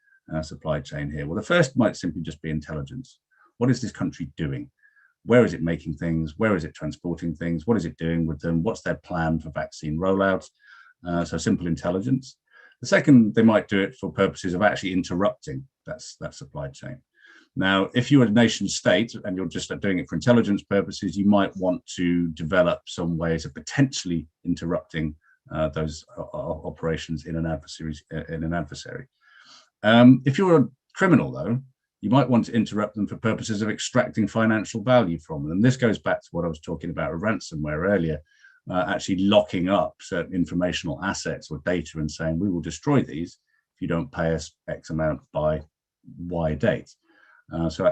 supply chain here? Well, the first might simply just be intelligence. What is this country doing? Where is it making things? Where is it transporting things? What is it doing with them? What's their plan for vaccine rollout? So simple intelligence. The second, they might do it for purposes of actually interrupting that supply chain. Now, if you're a nation state and you're just doing it for intelligence purposes, you might want to develop some ways of potentially interrupting those operations in an adversary. If you're a criminal, though, you might want to interrupt them for purposes of extracting financial value from them. And this goes back to what I was talking about with ransomware earlier, actually locking up certain informational assets or data and saying, we will destroy these if you don't pay us X amount by Y date. So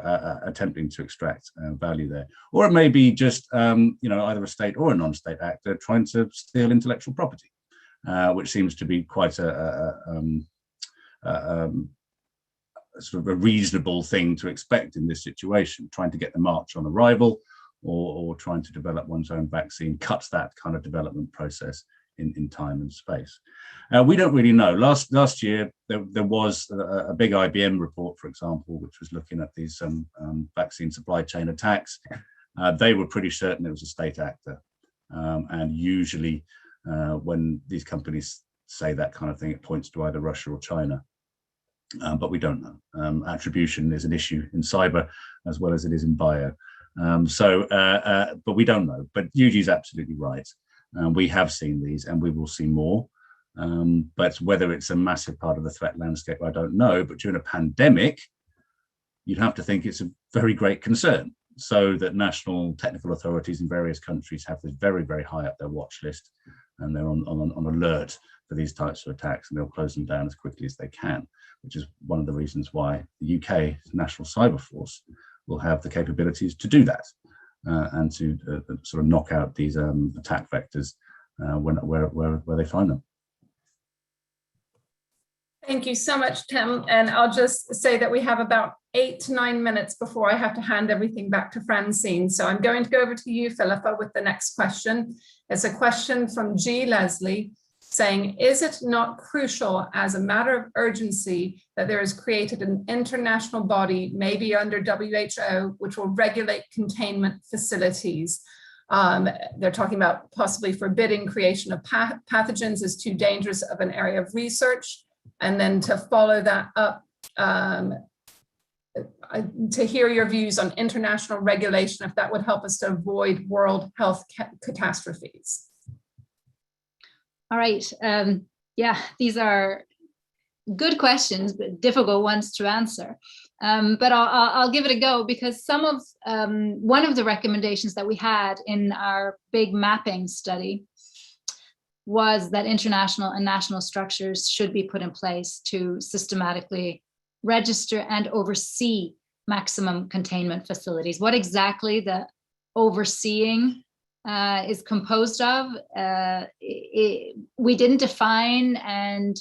attempting to extract value there. Or it may be just, either a state or a non-state actor trying to steal intellectual property, which seems to be quite a sort of a reasonable thing to expect in this situation. Trying to get the march on arrival or trying to develop one's own vaccine cuts that kind of development process in time and space. We don't really know. Last year, there was a big IBM report, for example, which was looking at these vaccine supply chain attacks. They were pretty certain it was a state actor. And usually when these companies say that kind of thing, it points to either Russia or China. But we don't know. Attribution is an issue in cyber as well as it is in bio. But we don't know. But Yuji's absolutely right. We have seen these and we will see more. But whether it's a massive part of the threat landscape, I don't know. But during a pandemic, you'd have to think it's a very great concern. So that national technical authorities in various countries have this very, very high up their watch list, and they're on alert for these types of attacks, and they'll close them down as quickly as they can, which is one of the reasons why the UK National Cyber Force will have the capabilities to do that and to sort of knock out these attack vectors where they find them. Thank you so much, Tim. And I'll just say that we have about 8 to 9 minutes before I have to hand everything back to Francine. So I'm going to go over to you, Philippa, with the next question. It's a question from G. Leslie saying, is it not crucial as a matter of urgency that there is created an international body, maybe under WHO, which will regulate containment facilities? They're talking about possibly forbidding creation of pathogens as too dangerous of an area of research. And then to follow that up, to hear your views on international regulation, if that would help us to avoid world health catastrophes. All right. Yeah, these are good questions, but difficult ones to answer. But I'll give it a go, because one of the recommendations that we had in our big mapping study was that international and national structures should be put in place to systematically register and oversee maximum containment facilities. What exactly the overseeing is composed of, we didn't define, and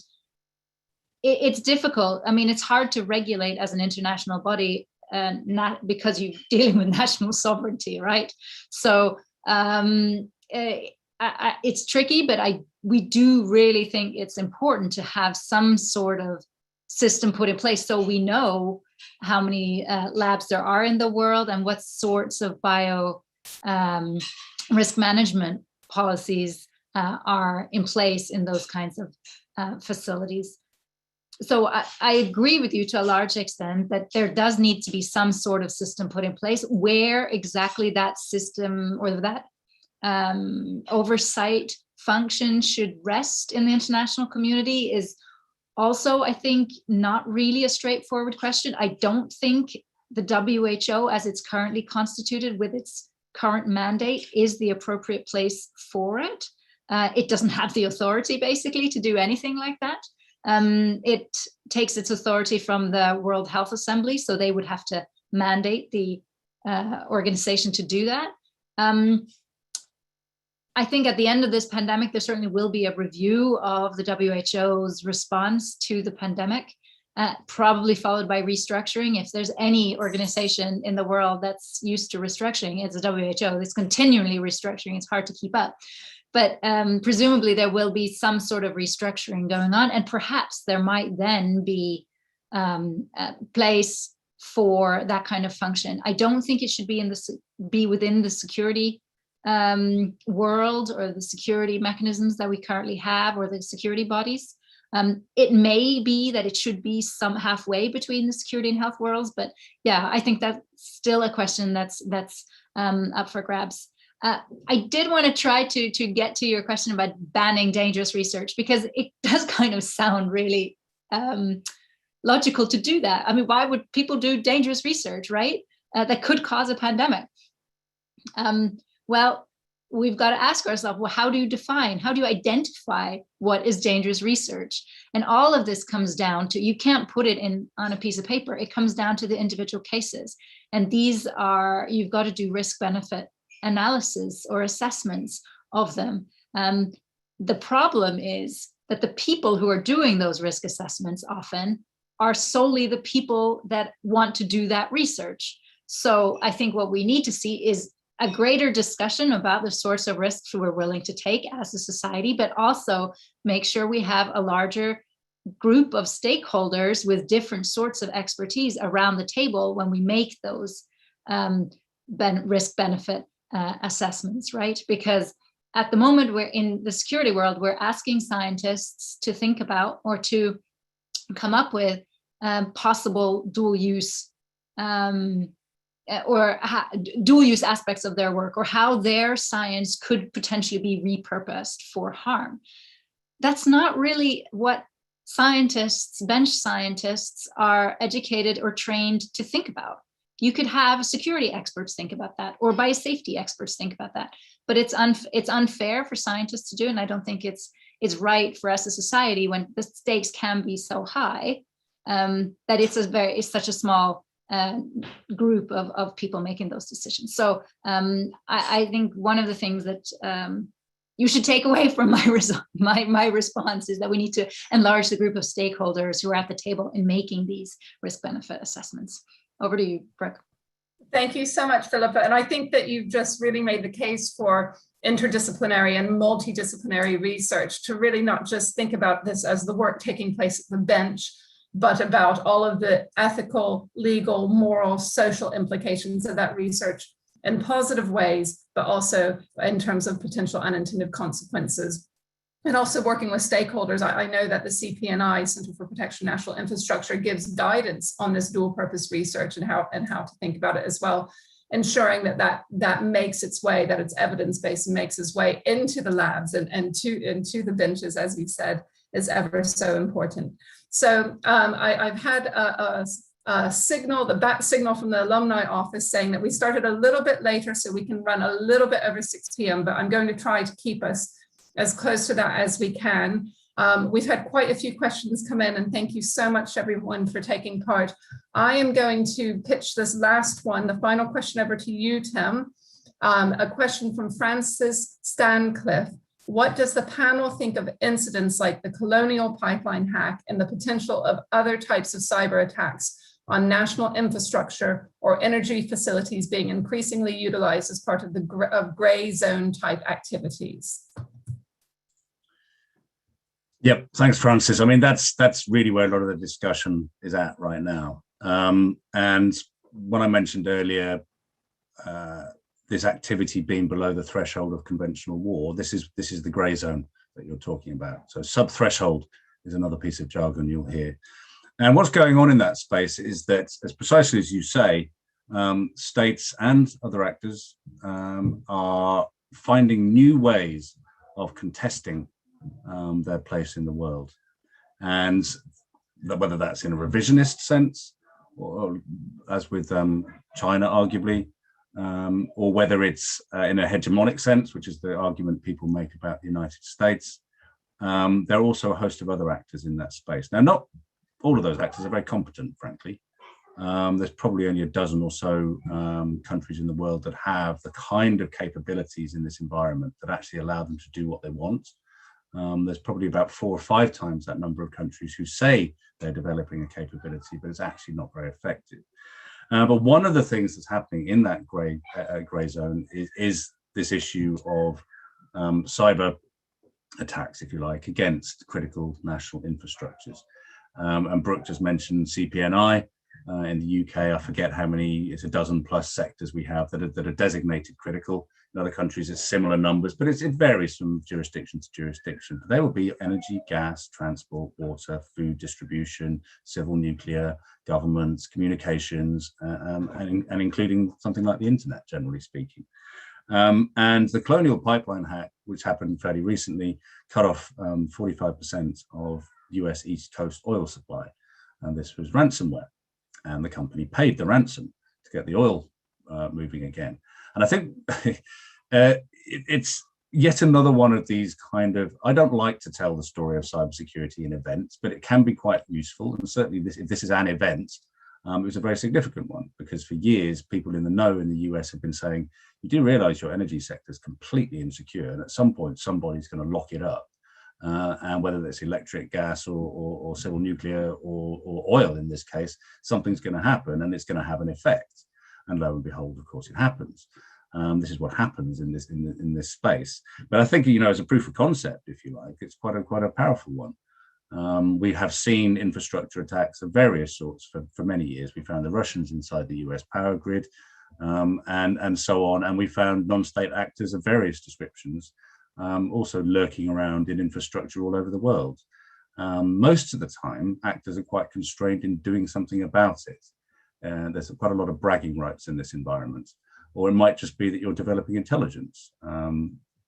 it's difficult. I mean, it's hard to regulate as an international body, not because you're dealing with national sovereignty, right? So it's tricky, but we do really think it's important to have some sort of system put in place so we know how many labs there are in the world and what sorts of bio risk management policies are in place in those kinds of facilities. So I agree with you to a large extent that there does need to be some sort of system put in place. Where exactly that system or that oversight function should rest in the international community is also, I think, not really a straightforward question. I don't think the WHO, as it's currently constituted with its current mandate, is the appropriate place for it. It doesn't have the authority, basically, to do anything like that. It takes its authority from the World Health Assembly, so they would have to mandate the organization to do that. I think at the end of this pandemic, there certainly will be a review of the WHO's response to the pandemic, probably followed by restructuring. If there's any organization in the world that's used to restructuring, it's the WHO. It's continually restructuring. It's hard to keep up. But presumably there will be some sort of restructuring going on, and perhaps there might then be a place for that kind of function. I don't think it should be within the security world or the security mechanisms that we currently have, or the security bodies. It may be that it should be some halfway between the security and health worlds, but yeah, I think that's still a question that's up for grabs. I did want to try to get to your question about banning dangerous research, because it does kind of sound really logical to do that. I mean, why would people do dangerous research, right? That could cause a pandemic. Well, we've got to ask ourselves, well, how do you identify what is dangerous research? And all of this comes down to, you can't put it on a piece of paper. It comes down to the individual cases. And you've got to do risk-benefit analysis or assessments of them. The problem is that the people who are doing those risk assessments often are solely the people that want to do that research. So I think what we need to see is a greater discussion about the sorts of risks we're willing to take as a society, but also make sure we have a larger group of stakeholders with different sorts of expertise around the table when we make those risk-benefit assessments, right? Because at the moment, we're in the security world, we're asking scientists to think about or to come up with possible dual-use dual-use aspects of their work, or how their science could potentially be repurposed for harm. That's not really what scientists, bench scientists, are educated or trained to think about. You could have security experts think about that, or biosafety experts think about that. But it's unfair for scientists to do, and I don't think it's right for us as a society, when the stakes can be so high, that it's such a small group of people making those decisions. So I think one of the things that you should take away from my response is that we need to enlarge the group of stakeholders who are at the table in making these risk-benefit assessments. Over to you, Brooke. Thank you so much, Philippa. And I think that you've just really made the case for interdisciplinary and multidisciplinary research, to really not just think about this as the work taking place at the bench, but about all of the ethical, legal, moral, social implications of that research in positive ways, but also in terms of potential unintended consequences. And also working with stakeholders. I know that the CPNI, Center for Protection of National Infrastructure, gives guidance on this dual purpose research and how to think about it as well, ensuring that makes its way, that it's evidence-based and makes its way into the labs and to the benches, as we said, is ever so important. So I've had a signal, the back signal from the alumni office, saying that we started a little bit later, so we can run a little bit over 6 p.m., but I'm going to try to keep us as close to that as we can. We've had quite a few questions come in, and thank you so much everyone for taking part. I am going to pitch this last one, the final question, over to you, Tim. A question from Francis Stancliffe. What does the panel think of incidents like the Colonial Pipeline hack and the potential of other types of cyber attacks on national infrastructure or energy facilities being increasingly utilized as part of the gray zone type activities? Yep, thanks, Francis. I mean, that's really where a lot of the discussion is at right now. And when I mentioned earlier, this activity being below the threshold of conventional war, this is the grey zone that you're talking about. So sub-threshold is another piece of jargon you'll hear. And what's going on in that space is that, as precisely as you say, states and other actors are finding new ways of contesting their place in the world, and whether that's in a revisionist sense, or as with China, arguably, or whether it's in a hegemonic sense, which is the argument people make about the United States. There are also a host of other actors in that space. Now, not all of those actors are very competent, frankly, There's probably only a dozen or so countries in the world that have the kind of capabilities in this environment that actually allow them to do what they want. There's probably about 4 or 5 times that number of countries who say they're developing a capability, but it's actually not very effective. But one of the things that's happening in that gray zone is this issue of cyber attacks, if you like, against critical national infrastructures. And Brooke just mentioned CPNI. In the UK, I forget how many, it's a dozen plus sectors we have that are designated critical. In other countries, it's similar numbers, but it varies from jurisdiction to jurisdiction. There will be energy, gas, transport, water, food distribution, civil nuclear, governments, communications, and including something like the internet, generally speaking. And the Colonial Pipeline hack, which happened fairly recently, cut off 45% of US East Coast oil supply. And this was ransomware. And the company paid the ransom to get the oil moving again. And I think it's yet another one of these kind of, I don't like to tell the story of cybersecurity in events, but it can be quite useful. And certainly if this is an event, it was a very significant one, because for years, people in the know in the US have been saying, you do realize your energy sector is completely insecure. And at some point, somebody's going to lock it up. And whether that's electric, gas, or civil nuclear, or oil in this case, something's going to happen, and it's going to have an effect. And lo and behold, of course, it happens. This is what happens in this space. But I think, as a proof of concept, if you like, it's quite a powerful one. We have seen infrastructure attacks of various sorts for many years. We found the Russians inside the US power grid, and so on. And we found non-state actors of various descriptions also lurking around in infrastructure all over the world. Most of the time, actors are quite constrained in doing something about it. There's quite a lot of bragging rights in this environment. Or it might just be that you're developing intelligence,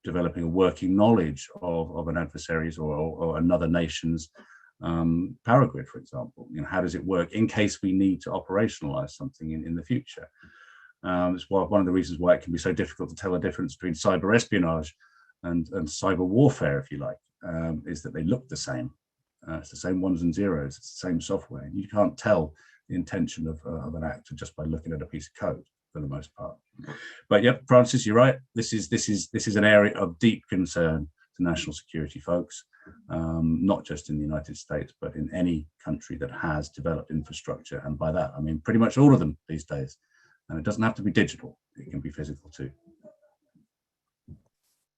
developing a working knowledge of an adversary's or another nation's power grid, for example. How does it work in case we need to operationalize something in the future? It's one of the reasons why it can be so difficult to tell the difference between cyber espionage and cyber warfare, if you like, is that they look the same. It's the same ones and zeros. It's the same software. You can't tell the intention of an actor just by looking at a piece of code, for the most part. But yep, Francis, you're right. This is an area of deep concern to national security folks, not just in the United States, but in any country that has developed infrastructure. And by that, I mean pretty much all of them these days. And it doesn't have to be digital. It can be physical too.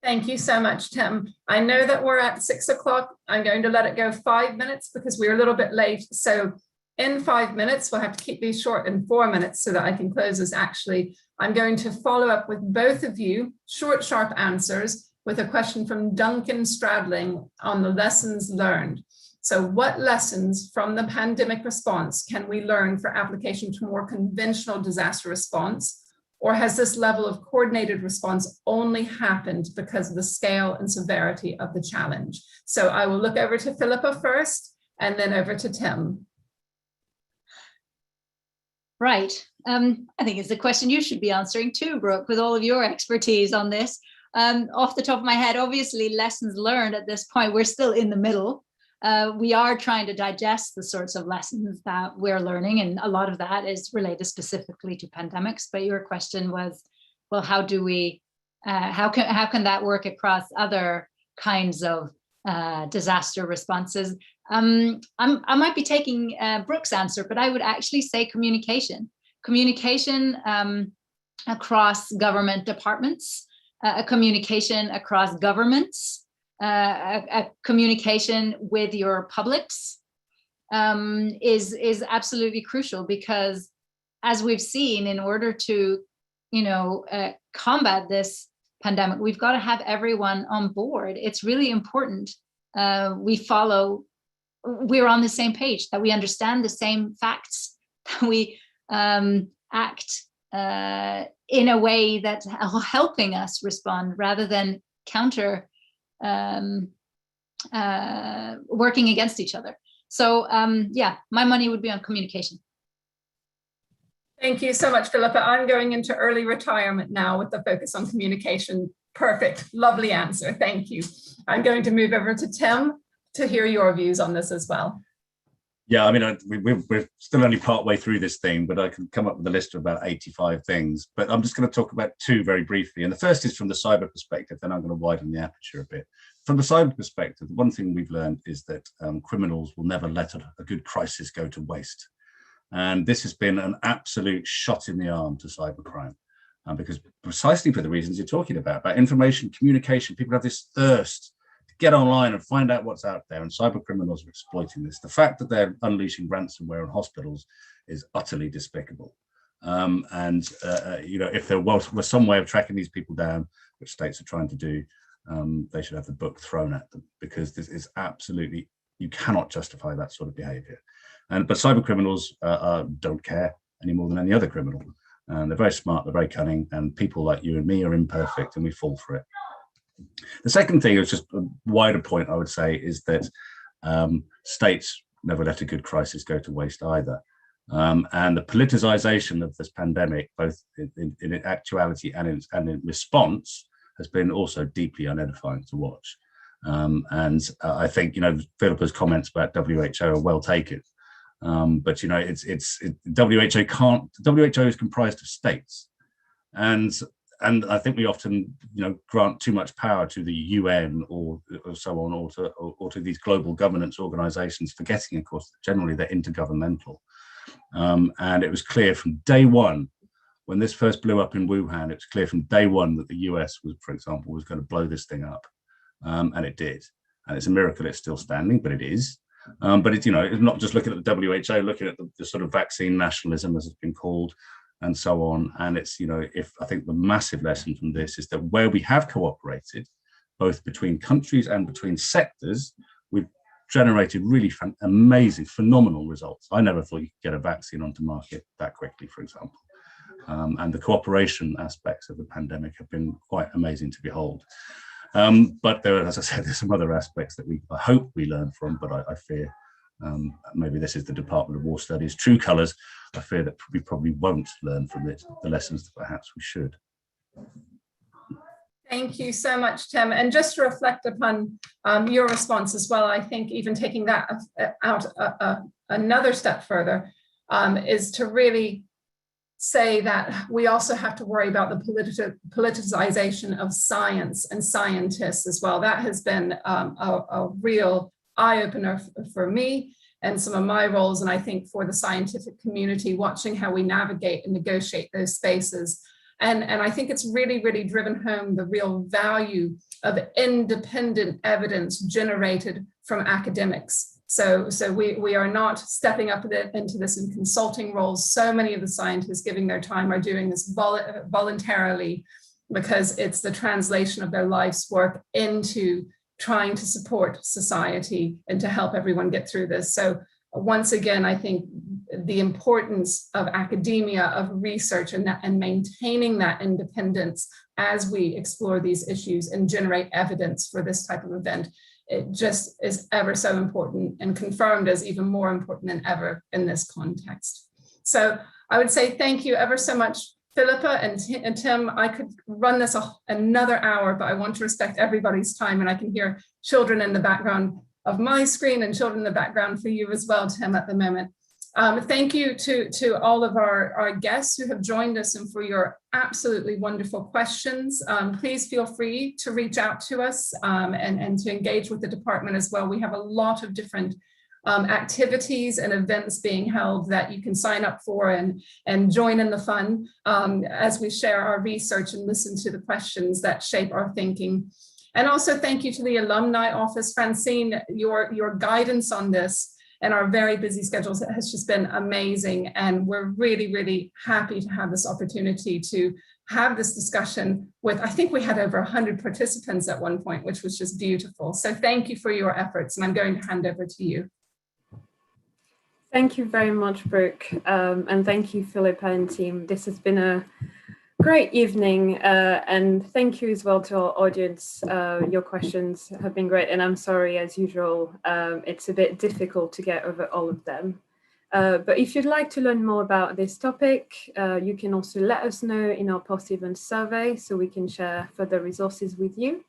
Thank you so much, Tim. I know that we're at 6 o'clock. I'm going to let it go 5 minutes because we're a little bit late. So in 5 minutes, we'll have to keep these short in 4 minutes so that I can close this. Actually, I'm going to follow up with both of you, short, sharp answers, with a question from Duncan Stradling on the lessons learned. So what lessons from the pandemic response can we learn for application to more conventional disaster response? Or has this level of coordinated response only happened because of the scale and severity of the challenge? So I will look over to Philippa first, and then over to Tim. Right. I think it's a question you should be answering too, Brooke, with all of your expertise on this. Off the top of my head, obviously lessons learned at this point, we're still in the middle. We are trying to digest the sorts of lessons that we're learning, and a lot of that is related specifically to pandemics. But your question was, well, how do we, how can that work across other kinds of disaster responses? I might be taking Brooke's answer, but I would actually say communication across government departments, a communication across governments. A communication with your publics is absolutely crucial, because as we've seen, in order to combat this pandemic, we've got to have everyone on board. It's really important we're on the same page, that we understand the same facts, that we act in a way that's helping us respond rather than working against each other. So yeah, my money would be on communication. Thank you so much, Philippa. I'm going into early retirement now with the focus on communication. Perfect, lovely answer, thank you. I'm going to move over to Tim to hear your views on this as well. Yeah, I mean, we're still only part way through this thing, but I can come up with a list of about 85 things. But I'm just going to talk about two very briefly. And the first is from the cyber perspective, then I'm going to widen the aperture a bit. From the cyber perspective, one thing we've learned is that criminals will never let a good crisis go to waste. And this has been an absolute shot in the arm to cybercrime. Because precisely for the reasons you're talking about information, communication, people have this thirst get online and find out what's out there, and cyber criminals are exploiting this. The fact that they're unleashing ransomware on hospitals is utterly despicable. If there was some way of tracking these people down, which states are trying to do, they should have the book thrown at them, because this is absolutely, you cannot justify that sort of behavior. But cyber criminals don't care any more than any other criminal. They're very smart, they're very cunning, and people like you and me are imperfect, and we fall for it. The second thing is just a wider point, I would say, is that states never let a good crisis go to waste either. And the politicization of this pandemic, both in actuality and in response, has been also deeply unedifying to watch. I think, Philippa's comments about WHO are well taken. But WHO is comprised of states, and I think we often, grant too much power to the UN or so on, or to these global governance organizations, forgetting, of course, that generally they're intergovernmental. And it was clear from day one, when this first blew up in Wuhan, it was clear from day one that the US was, for example, was going to blow this thing up, and it did. And it's a miracle it's still standing, but it is. But it's not just looking at the WHO, looking at the sort of vaccine nationalism, as it's been called, and so on. And it's, if I think the massive lesson from this is that where we have cooperated, both between countries and between sectors, we've generated really amazing, phenomenal results. I never thought you could get a vaccine onto market that quickly, for example. And the cooperation aspects of the pandemic have been quite amazing to behold. But there, as I said, there's some other aspects that I hope we learn from, but I fear maybe this is the Department of War Studies' true colours. I fear that we probably won't learn from it the lessons that perhaps we should. Thank you so much, Tim. And just to reflect upon your response as well, I think even taking that out another step further is to really say that we also have to worry about the politicization of science and scientists as well. That has been a real eye-opener for me and some of my roles, and I think for the scientific community, watching how we navigate and negotiate those spaces. And I think it's really, really driven home the real value of independent evidence generated from academics. So we are not stepping up into this in consulting roles. So many of the scientists giving their time are doing this voluntarily, because it's the translation of their life's work into trying to support society and to help everyone get through this. So once again, I think the importance of academia, of research, and maintaining that independence as we explore these issues and generate evidence for this type of event, it just is ever so important, and confirmed as even more important than ever in this context. So I would say thank you ever so much, Philippa and Tim. I could run this another hour, but I want to respect everybody's time, and I can hear children in the background of my screen and children in the background for you as well, Tim, at the moment. Thank you to all of our guests who have joined us and for your absolutely wonderful questions. Please feel free to reach out to us and to engage with the department as well. We have a lot of different activities and events being held that you can sign up for and join in the fun as we share our research and listen to the questions that shape our thinking. And also thank you to the alumni office. Francine, your guidance on this and our very busy schedules has just been amazing. And we're really, really happy to have this opportunity to have this discussion with, I think we had over 100 participants at one point, which was just beautiful. So thank you for your efforts, and I'm going to hand over to you. Thank you very much, Brooke. And thank you, Philippa and team. This has been a great evening, and thank you as well to our audience. Your questions have been great, and I'm sorry, as usual, it's a bit difficult to get over all of them. But if you'd like to learn more about this topic, you can also let us know in our post-event survey so we can share further resources with you.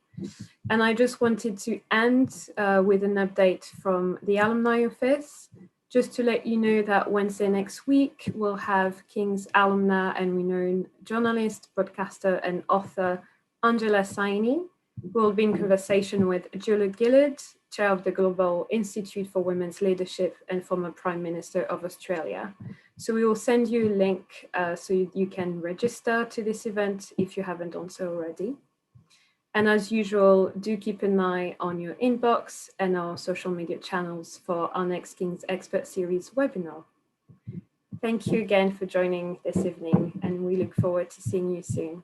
And I just wanted to end with an update from the alumni office. Just to let you know that Wednesday next week, we'll have King's alumna and renowned journalist, broadcaster, and author Angela Saini, who will be in conversation with Julia Gillard, chair of the Global Institute for Women's Leadership and former Prime Minister of Australia. So we will send you a link so you can register to this event if you haven't done so already. And as usual, do keep an eye on your inbox and our social media channels for our next King's Expert Series webinar. Thank you again for joining this evening, and we look forward to seeing you soon.